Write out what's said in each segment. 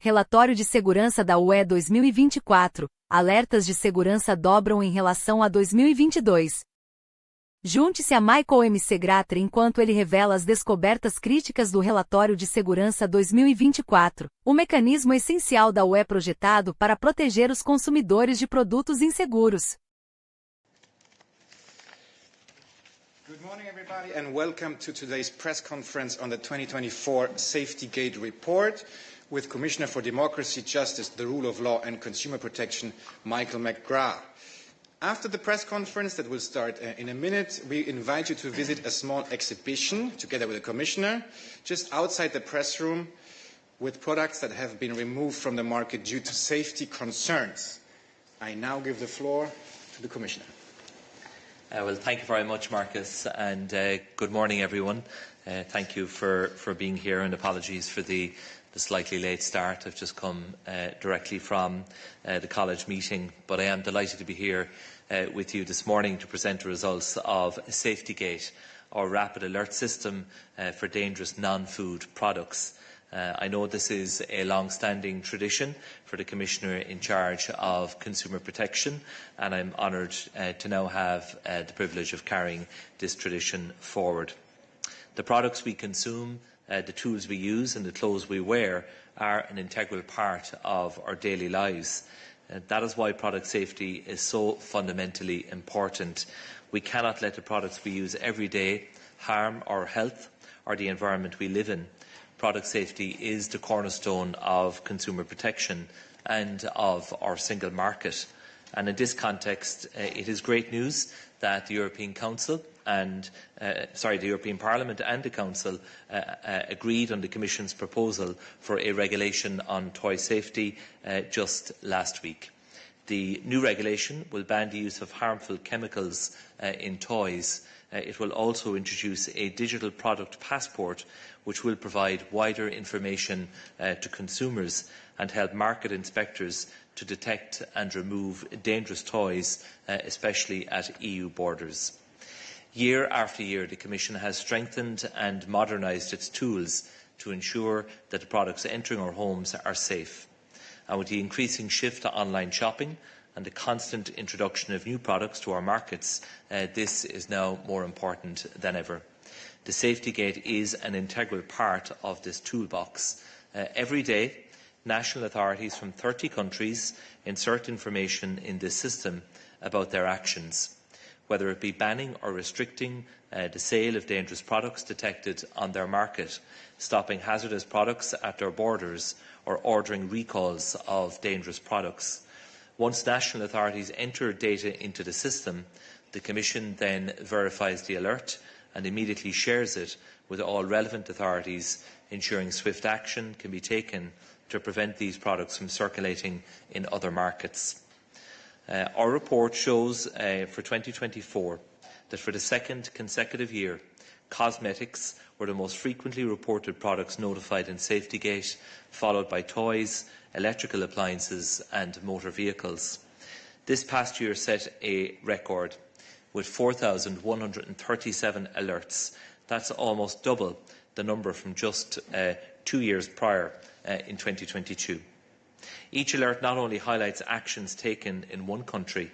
Relatório de Segurança da UE 2024, Alertas de Segurança Dobram em relação a 2022. Junte-se a Michael McGrath enquanto ele revela as descobertas críticas do Relatório de Segurança 2024, o mecanismo essencial da UE projetado para proteger os consumidores de produtos inseguros. Good morning, everybody, and welcome to today's press conference on the 2024 Safety Gate Report with Commissioner for Democracy, Justice, the Rule of Law and Consumer Protection, Michael McGrath. After the press conference that will start in a minute, we invite you to visit a small exhibition together with the Commissioner just outside the press room with products that have been removed from the market due to safety concerns. I now give the floor to the Commissioner. Well, thank you very much, Marcus, and good morning, everyone. Thank you for being here, and apologies for the slightly late start. I've just come directly from the college meeting, but I am delighted to be here with you this morning to present the results of Safety Gate, our rapid alert system for dangerous non-food products. I know this is a long-standing tradition for the Commissioner in charge of consumer protection, and I'm honoured to now have the privilege of carrying this tradition forward. The products we consume, the tools we use and the clothes we wear are an integral part of our daily lives. That is why product safety is so fundamentally important. We cannot let the products we use every day harm our health or the environment we live in. Product safety is the cornerstone of consumer protection and of our single market. And in this context, it is great news that the European Parliament and the Council agreed on the Commission's proposal for a regulation on toy safety just last week. The new regulation will ban the use of harmful chemicals in toys. It will also introduce a digital product passport which will provide wider information to consumers and help market inspectors to detect and remove dangerous toys, especially at EU borders. Year after year, the Commission has strengthened and modernised its tools to ensure that the products entering our homes are safe. And with the increasing shift to online shopping and the constant introduction of new products to our markets, this is now more important than ever. The Safety Gate is an integral part of this toolbox. Every day, national authorities from 30 countries insert information in this system about their actions, whether it be banning or restricting the sale of dangerous products detected on their market, stopping hazardous products at their borders, or ordering recalls of dangerous products. Once national authorities enter data into the system, the Commission then verifies the alert and immediately shares it with all relevant authorities, ensuring swift action can be taken to prevent these products from circulating in other markets. Our report shows for 2024 that for the second consecutive year, cosmetics were the most frequently reported products notified in SafetyGate, followed by toys, electrical appliances and motor vehicles. This past year set a record with 4,137 alerts. That's almost double the number from just 2 years prior in 2022. Each alert not only highlights actions taken in one country,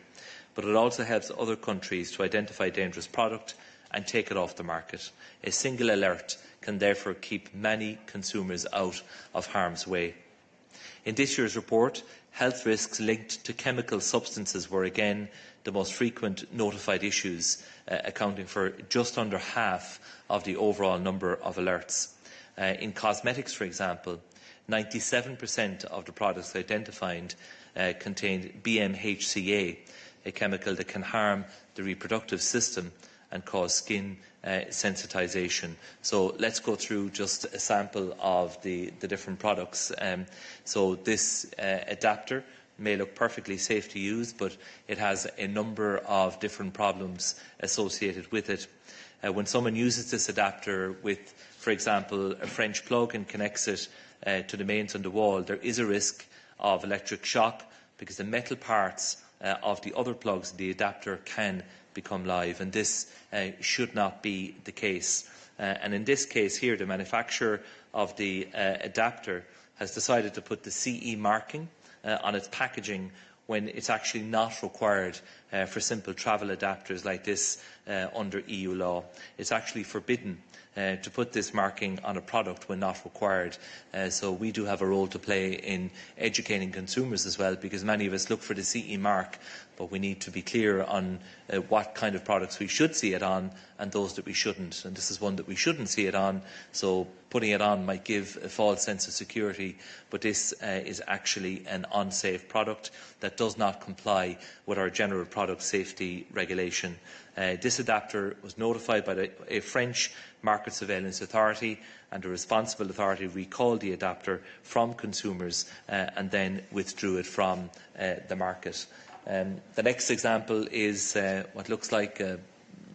but it also helps other countries to identify dangerous product and take it off the market. A single alert can therefore keep many consumers out of harm's way. In this year's report, health risks linked to chemical substances were again the most frequent notified issues, accounting for just under half of the overall number of alerts. In cosmetics, for example, 97% of the products identified contained BMHCA, a chemical that can harm the reproductive system and cause skin sensitisation. So let's go through just a sample of the different products. So this adapter may look perfectly safe to use, but it has a number of different problems associated with it. When someone uses this adapter with, for example, a French plug and connects it to the mains on the wall, there is a risk of electric shock because the metal parts of the other plugs in the adapter can become live, and this should not be the case. And in this case here, the manufacturer of the adapter has decided to put the CE marking on its packaging when it's actually not required for simple travel adapters like this under EU law. It's actually forbidden to put this marking on a product when not required. So we do have a role to play in educating consumers as well, because many of us look for the CE mark, but we need to be clear on what kind of products we should see it on and those that we shouldn't. And this is one that we shouldn't see it on, so putting it on might give a false sense of security, but this is actually an unsafe product that does not comply with our general product safety regulation. This adapter was notified by a French market surveillance authority, and a responsible authority recalled the adapter from consumers and then withdrew it from the market. The next example is what looks like a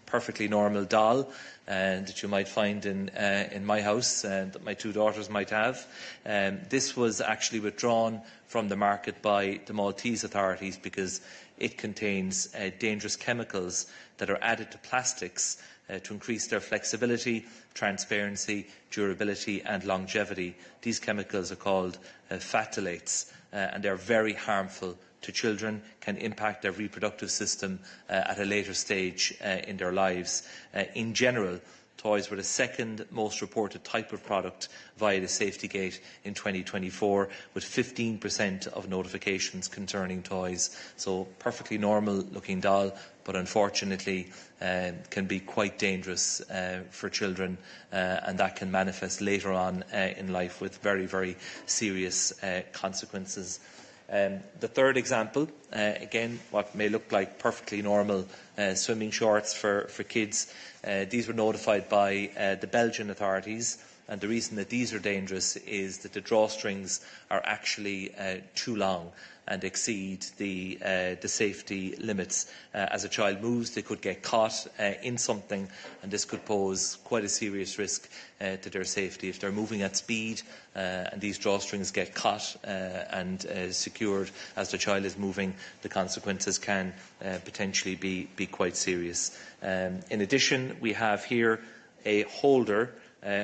perfectly normal doll that you might find in my house, that my two daughters might have. This was actually withdrawn from the market by the Maltese authorities because it contains dangerous chemicals that are added to plastics to increase their flexibility, transparency, durability and longevity. These chemicals are called phthalates, and they are very harmful to children, can impact their reproductive system at a later stage in their lives. In general, toys were the second most reported type of product via the Safety Gate in 2024, with 15% of notifications concerning toys. So perfectly normal looking doll, but unfortunately can be quite dangerous for children, and that can manifest later on in life with very, very serious consequences. The third example, again, what may look like perfectly normal swimming shorts for kids. These were notified by the Belgian authorities, and the reason that these are dangerous is that the drawstrings are actually too long and exceed the safety limits. As a child moves, they could get caught in something, and this could pose quite a serious risk to their safety. If they're moving at speed and these drawstrings get caught and secured as the child is moving, the consequences can potentially be quite serious. In addition, we have here a holder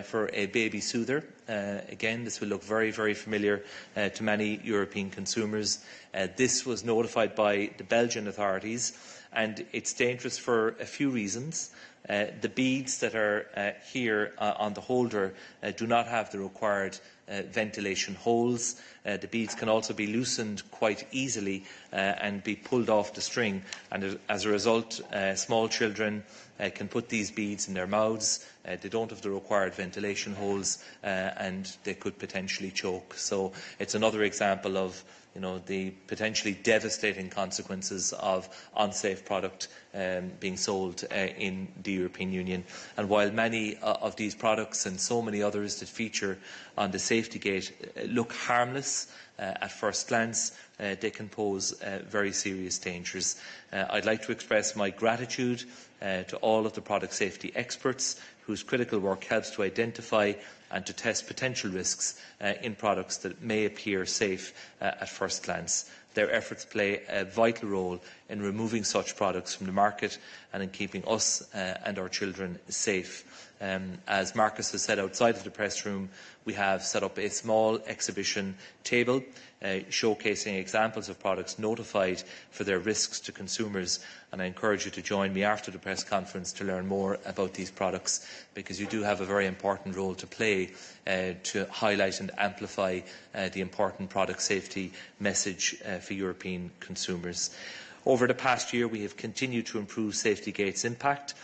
for a baby soother. Again, this will look very, very familiar to many European consumers. This was notified by the Belgian authorities, and it's dangerous for a few reasons. The beads that are here on the holder do not have the required ventilation holes. The beads can also be loosened quite easily and be pulled off the string, and as a result, small children can put these beads in their mouths. They don't have the required ventilation holes, and they could potentially choke. So it's another example of the potentially devastating consequences of unsafe product being sold in the European Union. And while many of these products and so many others that feature on the Safety Gate look harmless at first glance, they can pose very serious dangers. I'd like to express my gratitude to all of the product safety experts whose critical work helps to identify and to test potential risks in products that may appear safe at first glance. Their efforts play a vital role in removing such products from the market and in keeping us and our children safe. As Marcus has said outside of the press room, we have set up a small exhibition table showcasing examples of products notified for their risks to consumers, and I encourage you to join me after the press conference to learn more about these products, because you do have a very important role to play to highlight and amplify the important product safety message for European consumers. Over the past year, we have continued to improve Safety Gate's impact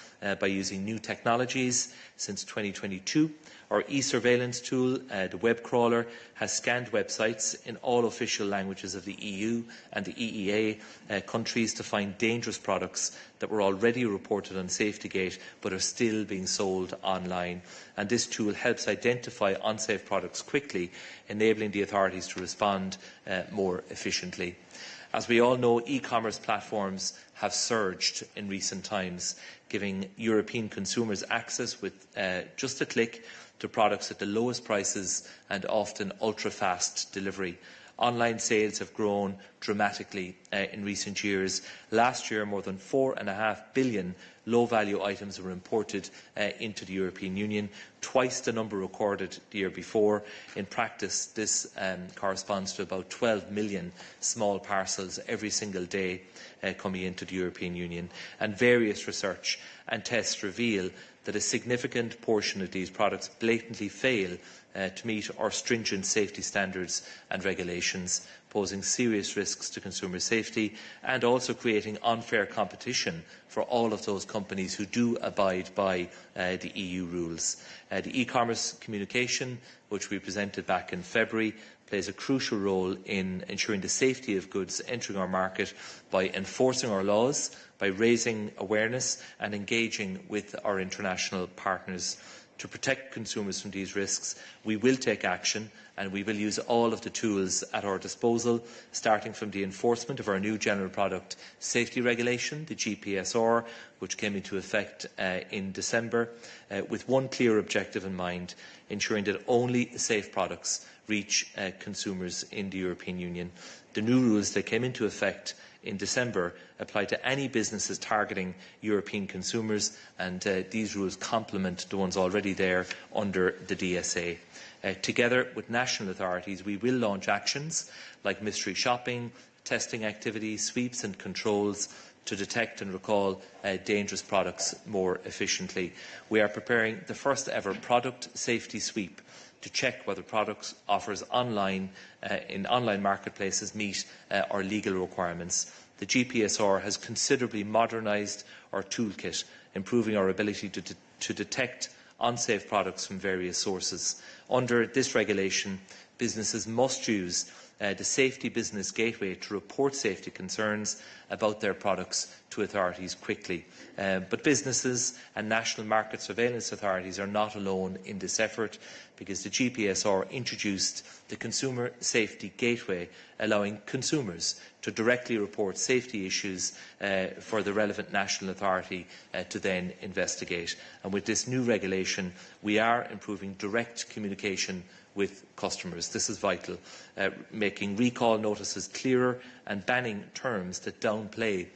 by using new technologies. Since 2022, our e-surveillance tool, the web crawler, has scanned websites in all official languages of the EU and the EEA countries to find dangerous products that were already reported on Safety Gate but are still being sold online. And this tool helps identify unsafe products quickly, enabling the authorities to respond more efficiently. As we all know, e-commerce platforms have surged in recent times, giving European consumers access with just a click to products at the lowest prices and often ultra-fast delivery. Online sales have grown dramatically in recent years. Last year, more than 4.5 billion low-value items were imported into the European Union, twice the number recorded the year before. In practice, this corresponds to about 12 million small parcels every single day coming into the European Union. And various research and tests reveal that a significant portion of these products blatantly fail to meet our stringent safety standards and regulations, posing serious risks to consumer safety and also creating unfair competition for all of those companies who do abide by the EU rules. The e-commerce communication, which we presented back in February, plays a crucial role in ensuring the safety of goods entering our market by enforcing our laws, by raising awareness and engaging with our international partners. To protect consumers from these risks, we will take action and we will use all of the tools at our disposal, starting from the enforcement of our new General Product Safety Regulation, the GPSR, which came into effect in December, with one clear objective in mind: ensuring that only safe products reach consumers in the European Union. The new rules that came into effect in December apply to any businesses targeting European consumers, and these rules complement the ones already there under the DSA. Together with national authorities, we will launch actions like mystery shopping, testing activities, sweeps and controls to detect and recall dangerous products more efficiently. We are preparing the first ever product safety sweep to check whether products offered online in online marketplaces meet our legal requirements. The GPSR has considerably modernised our toolkit, improving our ability to detect unsafe products from various sources. Under this regulation, businesses must use the Safety Business Gateway to report safety concerns about their products to authorities quickly. But businesses and national market surveillance authorities are not alone in this effort, because the GPSR introduced the Consumer Safety Gateway, allowing consumers to directly report safety issues for the relevant national authority to then investigate. And with this new regulation, we are improving direct communication with customers. This is vital, making recall notices clearer and banning terms that downplay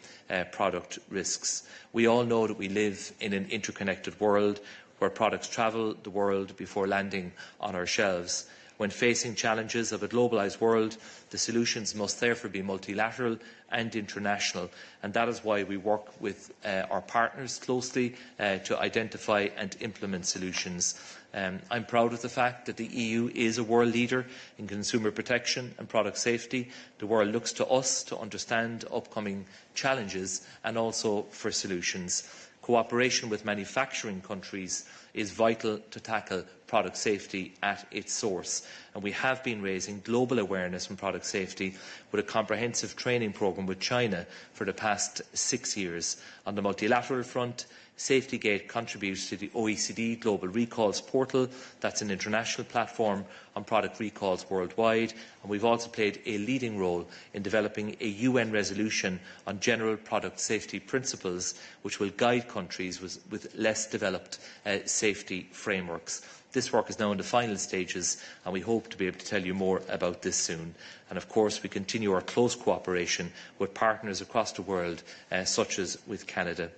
product risks. We all know that we live in an interconnected world where products travel the world before landing on our shelves. When facing challenges of a globalised world, the solutions must therefore be multilateral and international, and that is why we work with our partners closely to identify and implement solutions. I'm proud of the fact that the EU is a world leader in consumer protection and product safety. The world looks to us to understand upcoming challenges and also for solutions. Cooperation with manufacturing countries is vital to tackle product safety at its source, and we have been raising global awareness on product safety with a comprehensive training programme with China for the past 6 years. On the multilateral front, SafetyGate contributes to the OECD Global Recalls Portal. That's an international platform on product recalls worldwide, and we've also played a leading role in developing a UN resolution on general product safety principles, which will guide countries with less developed safety frameworks. This work is now in the final stages, and we hope to be able to tell you more about this soon. And of course, we continue our close cooperation with partners across the world, such as with Canada.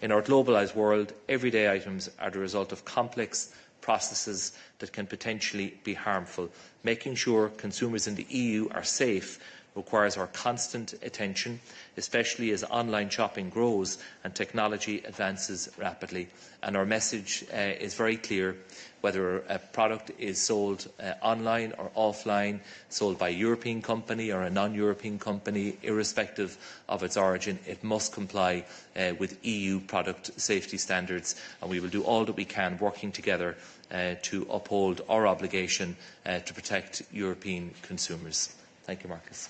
In our globalised world, everyday items are the result of complex processes that can potentially be harmful. Making sure consumers in the EU are safe requires our constant attention, especially as online shopping grows and technology advances rapidly. And our message is very clear: whether a product is sold online or offline, sold by a European company or a non-European company, irrespective of its origin, it must comply with EU product safety standards, and we will do all that we can, working together to uphold our obligation to protect European consumers. Thank you, Marcus.